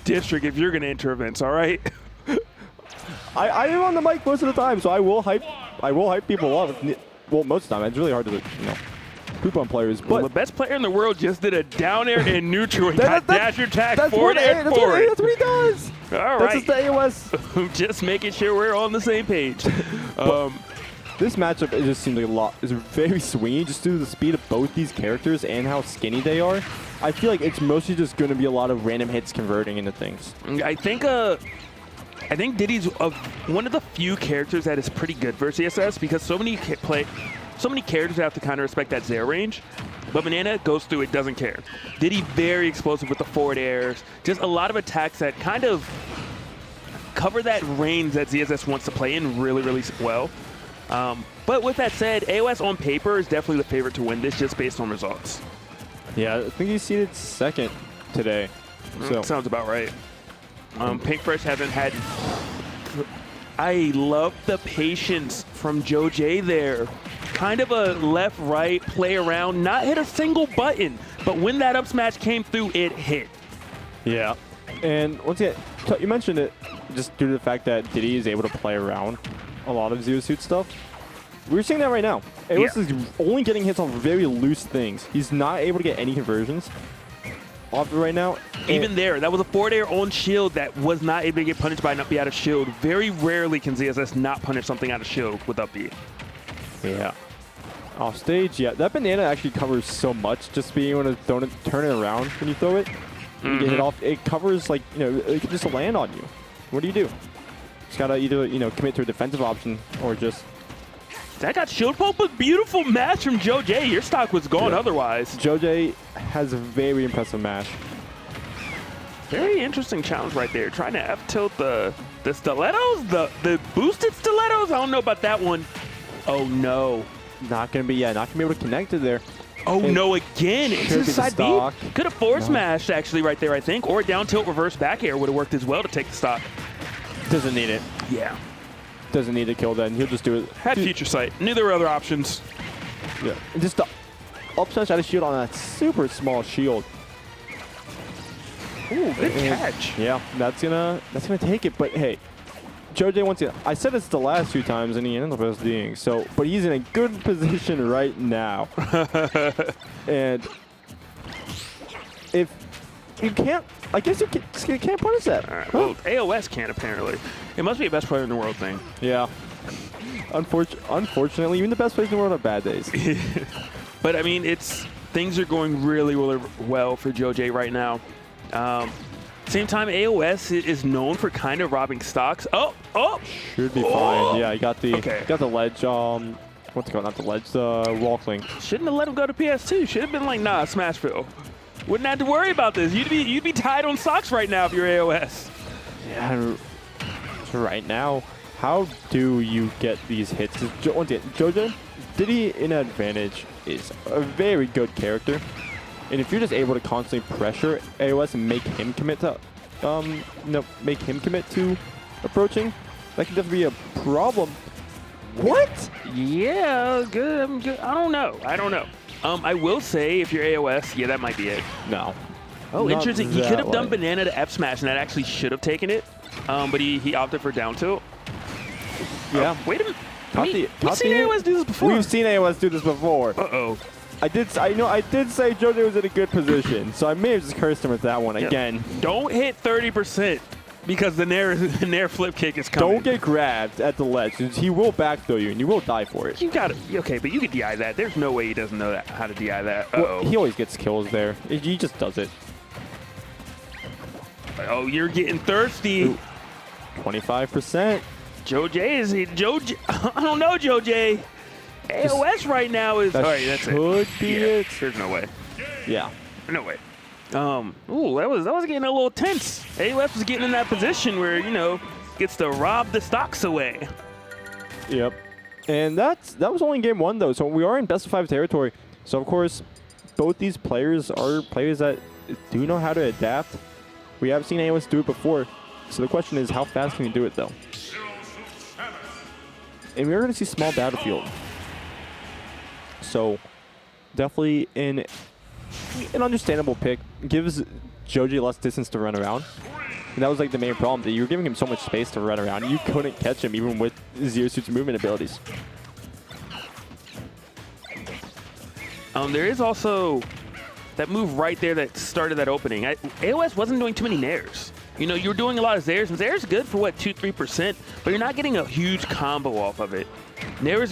district if you're going to enter events, all right? I am on the mic most of the time, so I will hype people up. Well, most of the time. It's really hard to, poop on players. But well, the best player in the world just did a down air in neutral and got dash attack forward air forward. That's what he does. All right. That's just the AoS. Just making sure we're on the same page. This matchup, it just seems like a lot. It's very swingy just due to the speed of both these characters and how skinny they are. I feel like it's mostly just going to be a lot of random hits converting into things. I think Diddy's one of the few characters that is pretty good versus ZSS because so many characters have to kind of respect that Zero range. But Banana goes through it, doesn't care. Diddy very explosive with the forward airs. Just a lot of attacks that kind of cover that range that ZSS wants to play in really, really well. But with that said, AoS on paper is definitely the favorite to win this just based on results. Yeah, I think he's seeded second today. So. Sounds about right. Pink Fresh hasn't had... I love the patience from Joe J there. Kind of a left-right play around, not hit a single button, but when that up smash came through, it hit. Yeah. And once again, you mentioned it just due to the fact that Diddy is able to play around a lot of Zero Suit stuff. We're seeing that right now. AoS is only getting hits on very loose things. He's not able to get any conversions off it right now. Even there, that was a forward air on shield that was not able to get punished by an up B out of shield. Very rarely can ZSS not punish something out of shield with up B. Yeah. Off stage, yeah. That banana actually covers so much. Just being able to turn it around when you throw it, you get hit off. It covers like it can just land on you. What do you do? Just gotta either commit to a defensive option or just. That got shield poke, but beautiful match from Joe J. Your stock was gone otherwise. Joe J has a very impressive mash. Very interesting challenge right there. Trying to F-tilt the stilettos, the boosted stilettos. I don't know about that one. Oh no. Not gonna be able to connect it there. Oh no, again. It's his side B. Could have forward smashed actually right there, I think. Or down tilt reverse back air would have worked as well to take the stock. Doesn't need it. Yeah. Doesn't need to kill that, and he'll just do it. Had future sight. Knew there were other options. Yeah. And just the up smash out of shield on that super small shield. Ooh, good catch. Yeah, that's gonna take it. But hey, Joe J once again, I said this the last few times, and he ended up SDing. So, but he's in a good position right now. And if you can't, I guess you can't punish that. Right, well, AoS can't apparently. It must be a best player in the world thing. Yeah. Unfortunately, even the best players in the world have bad days. But I mean, things are going really, really well for Joe J right now. Same time, AoS is known for kind of robbing stocks. Oh! Should be fine. Yeah, he got the ledge. What's it called? Not the ledge. The wall cling. Shouldn't have let him go to PS2. Should have been like, nah, Smashville. Wouldn't have to worry about this. You'd be tied on stocks right now if you're AoS. Yeah. Right now, how do you get these hits? Once again, Jojo, Diddy in advantage is a very good character. And if you're just able to constantly pressure AoS and make him commit to, approaching, that can definitely be a problem. What? Yeah, good. I don't know. I will say if you're AoS, yeah, that might be it. No. Oh, interesting. He could have done banana to F smash, and that actually should have taken it. But he opted for down tilt. Yeah. Wait a minute. We've seen AoS do this before. We've seen AoS do this before. Uh-oh. I did say JoJo was in a good position, so I may have just cursed him with that one again. Don't hit 30% because the Nair flip kick is coming. Don't get grabbed at the ledge. He will back throw you, and you will die for it. You got it. Okay, but you could DI that. There's no way he doesn't know how to DI that. Well, he always gets kills there. He just does it. Oh, you're getting thirsty. 25%. Joe J is he? I don't know, Joe J. AoS right now is. That all right, that's should be it. There's no way. Yeah. No way. Ooh, that was getting a little tense. AoS was getting in that position where gets to rob the stocks away. Yep. And that was only game one though, so we are in best of 5 territory. So of course, both these players are players that do know how to adapt. We have seen AoS do it before, so the question is, how fast can you do it though? And we are going to see small battlefield. So definitely an understandable pick. Gives Joji less distance to run around. And that was like the main problem, that you were giving him so much space to run around. You couldn't catch him even with Zero Suit's movement abilities. There is also that move right there that started that opening. AoS wasn't doing too many nairs. You know, you were doing a lot of Zairs, and Zair's good for, what, 2-3%, but you're not getting a huge combo off of it. Nair is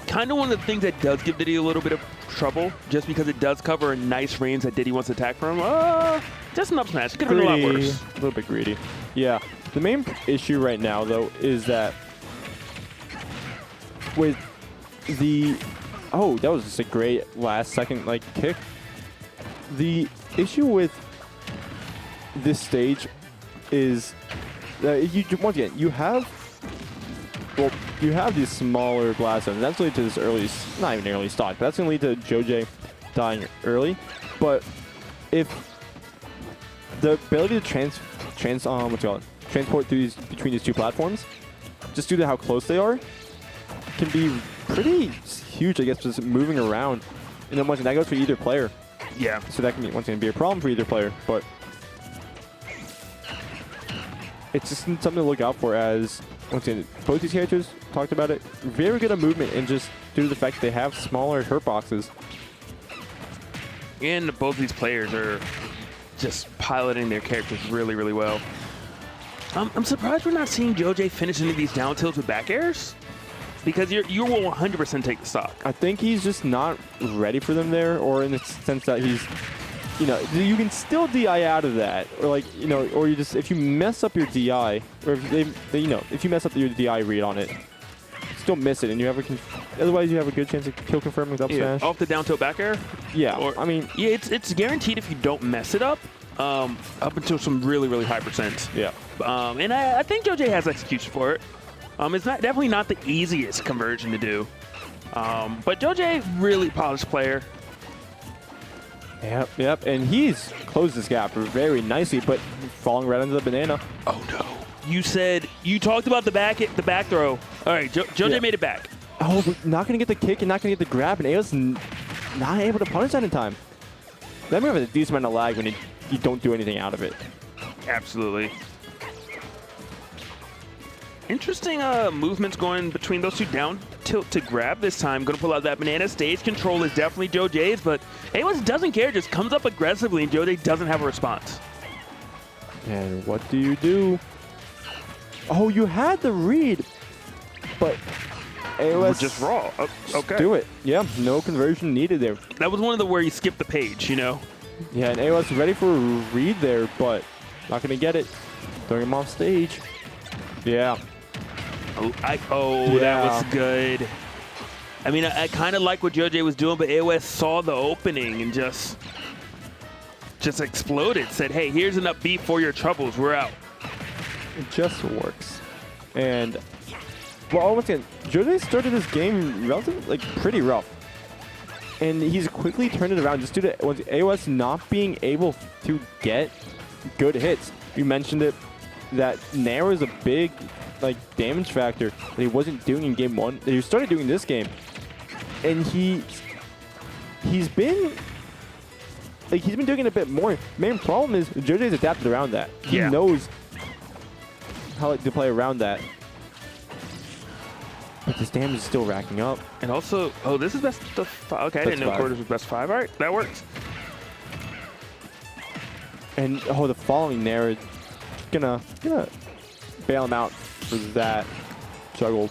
kind of one of the things that does give Diddy a little bit of trouble, just because it does cover a nice range that Diddy wants to attack from. Just an up smash. Could have been a lot worse. A little bit greedy. Yeah. The main issue right now, though, is that with the... Oh, that was just a great last-second kick. The issue with this stage is that once again, you have these smaller blast zones. That's going to lead to this early, not even early stock, but that's going to lead to JoJ dying early. But if the ability to transport through between these two platforms, just due to how close they are, can be pretty huge, I guess, just moving around. And then once again, that goes for either player. Yeah. So that can be, once again, be a problem for either player, but it's just something to look out for, as once again, both these characters talked about it, very good at movement, and just due to the fact that they have smaller hurt boxes. And both these players are just piloting their characters really, really well. I'm surprised we're not seeing JoJ finish into these down tilts with back airs, because you will 100% take the stock. I think he's just not ready for them there, or in the sense that he's, you know, you can still DI out of that, or or you just, if you mess up your DI, or if you mess up your DI read on it, still miss it, and you have otherwise you have a good chance of kill confirming with up smash. Off the down tilt back air. Yeah, or, I mean, yeah, it's guaranteed if you don't mess it up, up until some really, really high percent. Yeah. And I think JoJ has execution for it. It's definitely not the easiest conversion to do. But JoJ, really polished player. Yep, and he's closed this gap very nicely, but falling right under the banana. Oh no! You talked about the back throw. All right, JoJ made it back. Oh, but not gonna get the kick and not gonna get the grab, and AoS not able to punish that in time. That move has a decent amount of lag when you don't do anything out of it. Absolutely. Interesting movements going between those two. Down tilt to grab this time. Going to pull out that banana. Stage control is definitely JoJ's, but AoS doesn't care. Just comes up aggressively, and JoJ doesn't have a response. And what do you do? Oh, you had the read, but AoS just raw. Oh, okay. Do it. Yeah, no conversion needed there. That was one of the where you skipped the page, you know? Yeah, and AoS ready for a read there, but not going to get it. Throwing him off stage. Yeah. That was good. I mean, I kind of like what JoJ was doing, but AoS saw the opening and just exploded. Said, hey, here's an up B for your troubles. We're out. It just works. And, well, once again, JoJ started this game relatively, pretty rough. And he's quickly turned it around just due to AoS not being able to get good hits. You mentioned it, that Nair is a big damage factor that he wasn't doing in game one, that he started doing this game. And he's been doing it a bit more. Main problem is JoJ's adapted around that. He knows how to play around that. But this damage is still racking up. And also, this is best of 5. Okay, I didn't know quarters was best 5. All right, that works. And the following Nair is gonna bail him out for that juggle.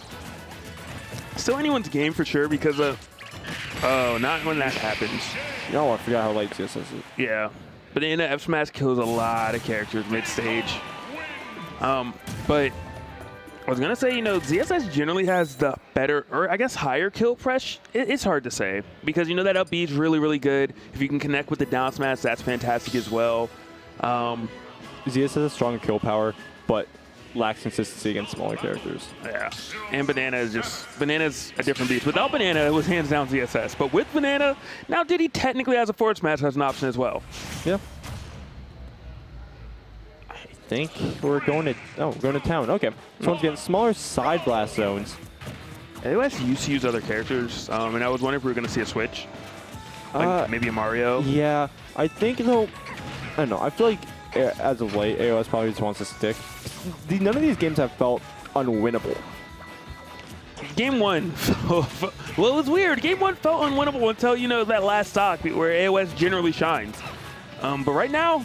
Still anyone's game for sure, because not when that happens. Oh, I forgot how light ZSS is. Yeah, but in F smash kills a lot of characters mid stage. But I was gonna say, ZSS generally has the better, or I guess higher kill press. It's hard to say, because that up B is really, really good. If you can connect with the down smash, that's fantastic as well. ZSS has stronger kill power, but lacks consistency against smaller characters. Yeah, and Banana's a different beast. Without Banana, it was hands down ZSS. But with Banana, now Diddy technically has a forward smash as an option as well. Yeah. I think we're going to town. Okay. So once again, smaller side blast zones. AoS used to use other characters, and I was wondering if we were going to see a switch. Maybe a Mario. Yeah, I think though, I don't know. I feel like as of late, AoS probably just wants to stick. None of these games have felt unwinnable. Game 1, well, it was weird. Game 1 felt unwinnable until, you know, that last stock where AoS generally shines. But right now,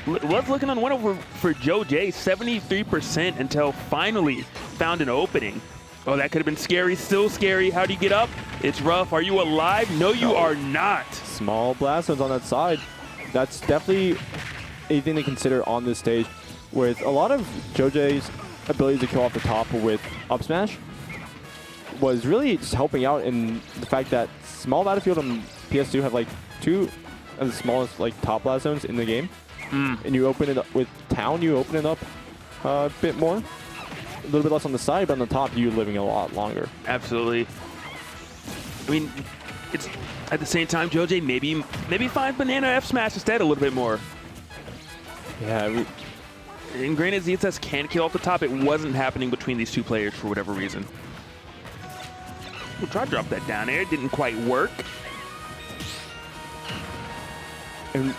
what's looking unwinnable for Joe J, 73% until finally found an opening. Oh, that could have been scary, still scary. How do you get up? It's rough. Are you alive? No, you are not. Small blast zones on that side. That's definitely a thing to consider on this stage. With a lot of Joe J's ability to kill off the top with up smash was really just helping out in the fact that small battlefield and PS2 have like 2 of the smallest like top blast zones in the game. And you open it up with town, you open it up a bit more. A little bit less on the side, but on the top, you're living a lot longer. Absolutely. I mean, it's at the same time, Joe J maybe find banana F smash instead a little bit more. Yeah. And granted, ZSS can kill off the top. It wasn't happening between these two players for whatever reason. We'll try to drop that down air. It didn't quite work. And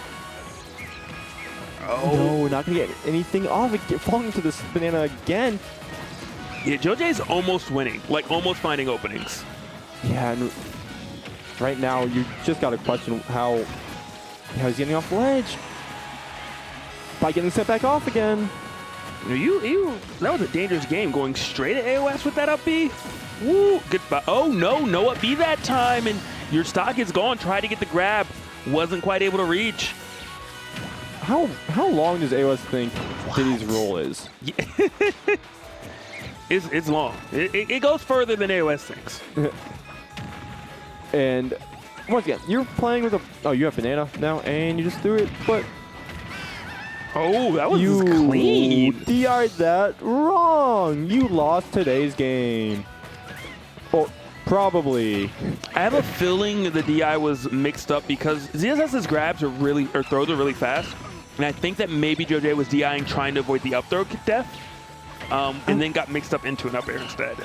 no, not gonna get anything off. It falling into this banana again. Yeah, Joe J's almost winning, like almost finding openings. Yeah, and right now you just gotta question how he's getting off the ledge by getting set back off again. That was a dangerous game going straight at AoS with that up B. Woo, goodbye. Oh no, no up B that time, and your stock is gone. Tried to get the grab, wasn't quite able to reach. How long does AoS think Diddy's role is? Yeah. It's long. It goes further than AoS thinks. And once again, you're playing with you have banana now, and you just threw it, but oh, that was clean. You DR'd that wrong. You lost today's game. Or probably. I have a feeling the DI was mixed up because ZSS's grabs are throws are really fast. And I think that maybe Joe J was DIing trying to avoid the up throw death. And then got mixed up into an up air instead.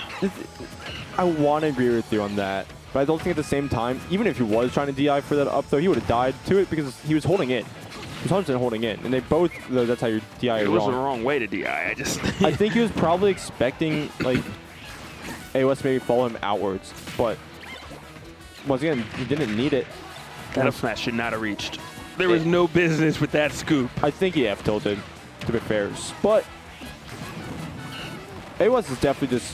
I want to agree with you on that. But I don't think at the same time, even if he was trying to DI for that up throw, he would have died to it because he was holding in. He was 100% holding in. And they both, that's how you DI it was the wrong way to DI. I think he was probably expecting, like, AoS maybe follow him outwards. But once again, he didn't need it. That up smash should not have reached. There was no business with that scoop. I think he F tilted, to be fair. But AoS is definitely just...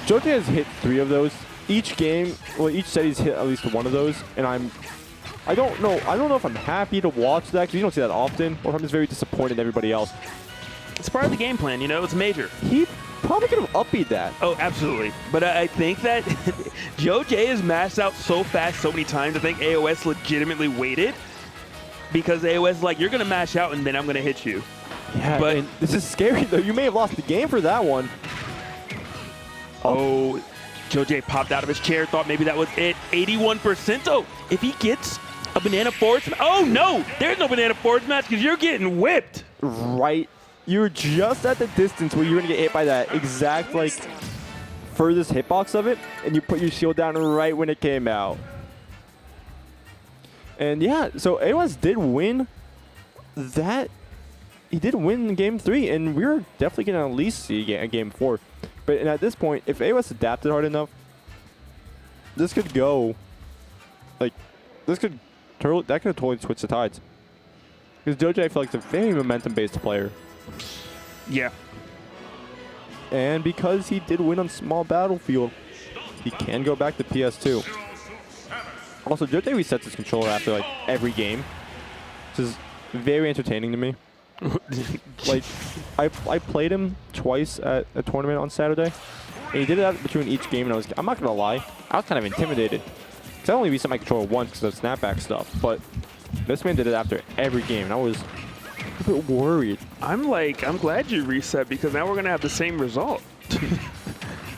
Joe J has hit 3 of those. Each game, well, each set he's hit at least 1 of those. And I don't know if I'm happy to watch that because you don't see that often, or if I'm just very disappointed in everybody else. It's part of the game plan, you know, it's major. He probably could have upbeat that. Oh, absolutely. But I think that Joe J is mashed out so fast so many times, I think AoS legitimately waited because AoS is like, you're going to mash out and then I'm going to hit you. Yeah, but and this is scary, though. You may have lost the game for that one. Oh, Joe J popped out of his chair, thought maybe that was it. 81%. Oh, if he gets a banana forward smash. Oh, no, there's no banana forward smash because you're getting whipped. Right. You're just at the distance where you're going to get hit by that exact, like, furthest hitbox of it, and you put your shield down right when it came out. And, yeah, so AoS did win that. He did win game 3, and we're definitely going to at least see a game 4. But at this point, if AoS adapted hard enough, this could go, like, that could have totally switched the tides. Because Joe J, I feel like, is a very momentum-based player. Yeah. And because he did win on small battlefield, he can go back to PS2. Also, Joe J resets his controller after, like, every game, which is very entertaining to me. Like, I played him twice at a tournament on Saturday, and he did it between each game, and I'm not gonna lie, I was kind of intimidated. Because I only reset my controller once because of snapback stuff, but this man did it after every game, and I was a bit worried. I'm glad you reset because now we're gonna have the same result.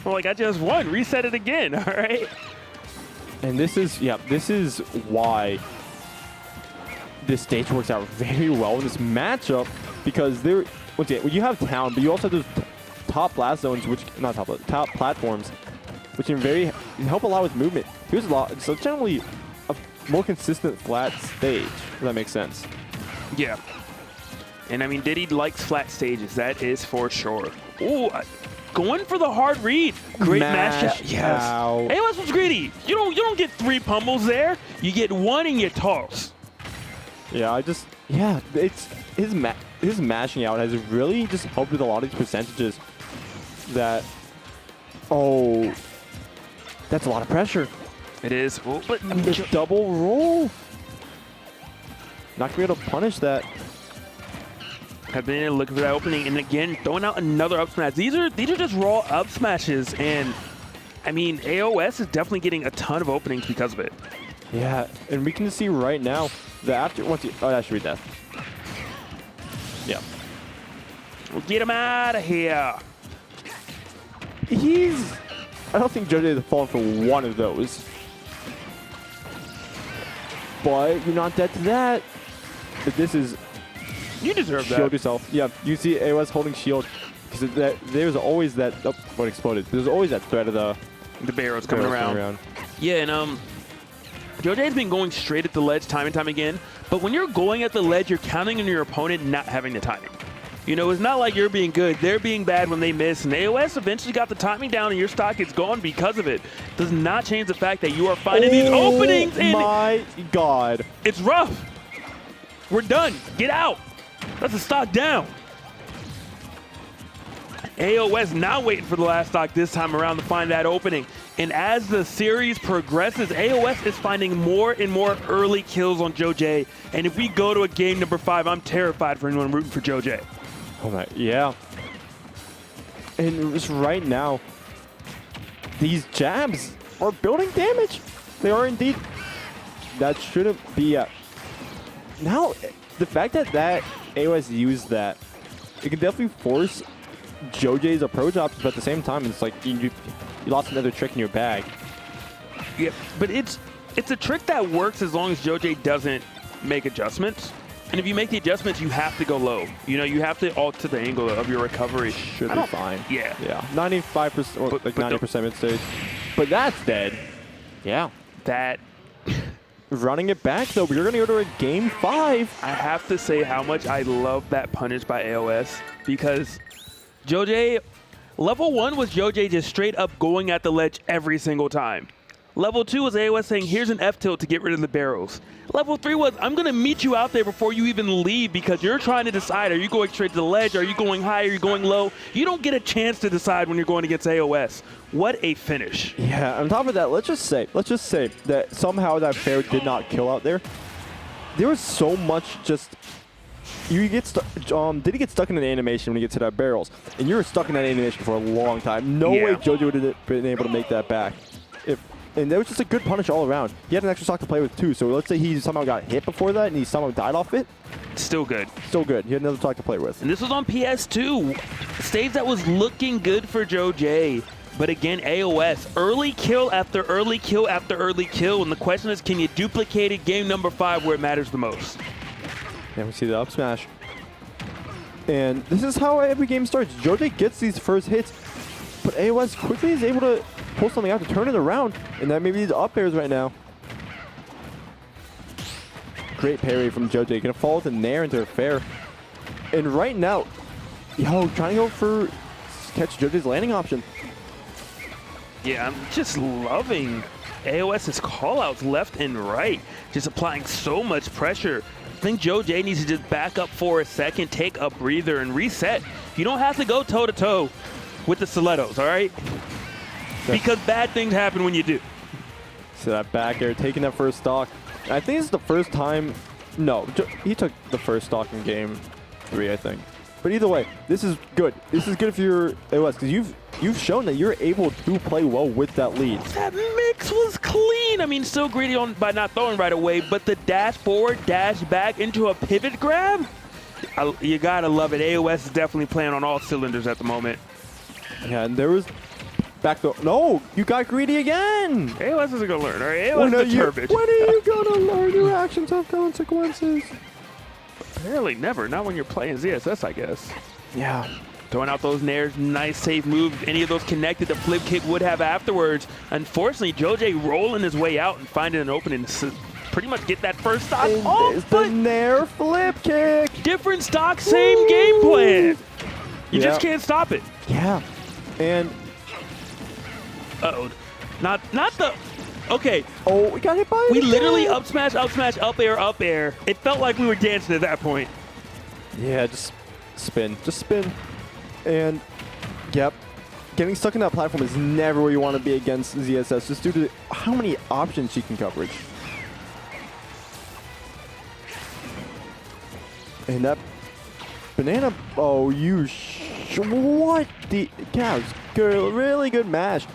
Well, like, I just won, reset it again, all right? And this is why this stage works out very well in this matchup, because once again, you have town, but you also have those top blast zones, top platforms, which can help a lot with movement. Here's a lot, so generally a more consistent flat stage, if that makes sense. Yeah. And I mean, Diddy likes flat stages. That is for sure. Ooh, going for the hard read. Great mash out. Yes. Ow. AoS was greedy. You don't get 3 pummels there. You get 1 and you toss. Yeah, it's his mashing out has really just helped with a lot of these percentages. That's a lot of pressure. It is. Well, but I mean, The double roll. Not gonna be able to punish that. I've been looking for that opening, and again, throwing out another up smash. These are just raw up smashes, and I mean, AoS is definitely getting a ton of openings because of it. Yeah, and we can see right now that that should be death. Yeah. We'll get him out of here. I don't think JoJay has fallen for one of those. But you're not dead to that. But this is You deserve shield that. yourself. Yeah, you see AoS holding shield. Because there's always that, what exploded? There's always that threat of The barrel's coming around. Yeah, and JoJay's been going straight at the ledge time and time again. But when you're going at the ledge, you're counting on your opponent not having the timing. You know, it's not like you're being good. They're being bad when they miss. And AoS eventually got the timing down, and your stock is gone because of it. Does not change the fact that you are finding these openings. And my God. it's rough. We're done. Get out. That's the stock down. AoS now waiting for the last stock this time around to find that opening. And as the series progresses, AoS is finding more and more early kills on JoJay. And if we go to a game number 5, I'm terrified for anyone rooting for JoJay. Oh my, yeah. And just right now, these jabs are building damage. They are indeed. That shouldn't be a... Now, the fact that AoS used that, it can definitely force JoJay's approach options, but at the same time, it's like you lost another trick in your bag. Yeah, but it's a trick that works as long as JoJay doesn't make adjustments. And if you make the adjustments, you have to go low. You know, you have to alter the angle of your recovery. Should be fine. Yeah. Yeah. 95% or like 90% mid stage. But that's dead. Yeah. That... Running it back, though, we're going to go to a game 5. I have to say how much I love that punish by AoS because JoJay, level 1 was JoJay just straight up going at the ledge every single time. Level 2 was AoS saying, here's an F-tilt to get rid of the barrels. Level 3 was, I'm going to meet you out there before you even leave because you're trying to decide, are you going straight to the ledge? Are you going high? Are you going low? You don't get a chance to decide when you're going against AoS. What a finish. Yeah, on top of that, let's just say that somehow that fair did not kill out there. There was so much just... You get Diddy get stuck in an animation when you get to that barrels, and you were stuck in that animation for a long time. No way JoJay would have been able to make that back. And that was just a good punish all around. He had an extra stock to play with too, so let's say he somehow got hit before that and he somehow died off it. Still good. Still good. He had another stock to play with. And this was on PS2. A stage that was looking good for JoJay. But again, AoS, early kill after early kill after early kill. And the question is, can you duplicate it game number 5 where it matters the most? And we see the up smash. And this is how every game starts. JoJay gets these first hits, but AoS quickly is able to pull something out to turn it around. And that maybe these up airs right now. Great parry from JoJay. Gonna fall with a nair into a fair. And right now, trying to go for catch JoJay's landing option. Yeah, I'm just loving AoS's callouts left and right. Just applying so much pressure. I think JoJay needs to just back up for a second, take a breather, and reset. You don't have to go toe-to-toe with the stilettos, all right? Because bad things happen when you do. So that back air, taking that first stock. I think it's the first time. No, he took the first stock in game 3, I think. But either way, this is good. This is good for your AoS because you've shown that you're able to play well with that lead. That mix was clean. I mean, still greedy by not throwing right away, but the dash forward, dash back into a pivot grab, you gotta love it. AoS is definitely playing on all cylinders at the moment. Yeah, and there was back though. No, you got greedy again. AoS isn't gonna learn. All right, AoS is turbid. When are you gonna learn? Your actions have consequences. Apparently never. Not when you're playing ZSS, I guess. Yeah. Throwing out those nairs, nice safe move. If any of those connected, the flip kick would have afterwards. Unfortunately, JoJay rolling his way out and finding an opening to pretty much get that first stock And off, there's the but Nair flip kick. different stock, same game plan. You just Yeah. can't stop it. Yeah. And, Uh-oh. Not the... Okay, oh, we got hit by we it literally again. up smash, up air. It felt like we were dancing at that point. Yeah, just spin. Just spin. And, yep. Getting stuck in that platform is never where you want to be against ZSS, just due to how many options she can coverage. And that banana, oh, what the cows? Good, really good mash.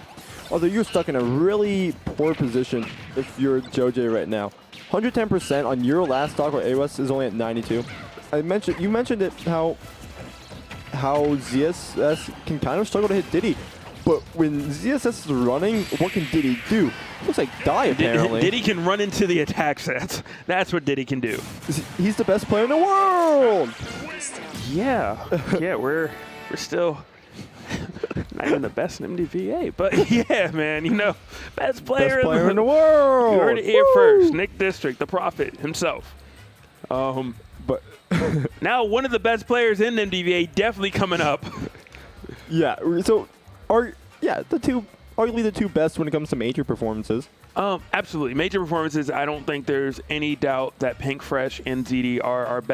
Although you're stuck in a really poor position if you're Joj right now. 110% on your last stock where AoS is only at 92. You mentioned it how ZSS can kind of struggle to hit Diddy. But when ZSS is running, what can Diddy do? Looks like die, apparently. Diddy can run into the attack sets. That's what Diddy can do. He's the best player in the world! Yeah. Yeah, we're still not even the best in MDVA. But yeah, man, you know, best player in the world! You heard it here Woo! first. Nick District, the prophet himself. But Now one of the best players in MDVA definitely coming up. yeah, so arguably the two best when it comes to major performances. Absolutely. Major performances, I don't think there's any doubt that Pink Fresh and ZD are our best.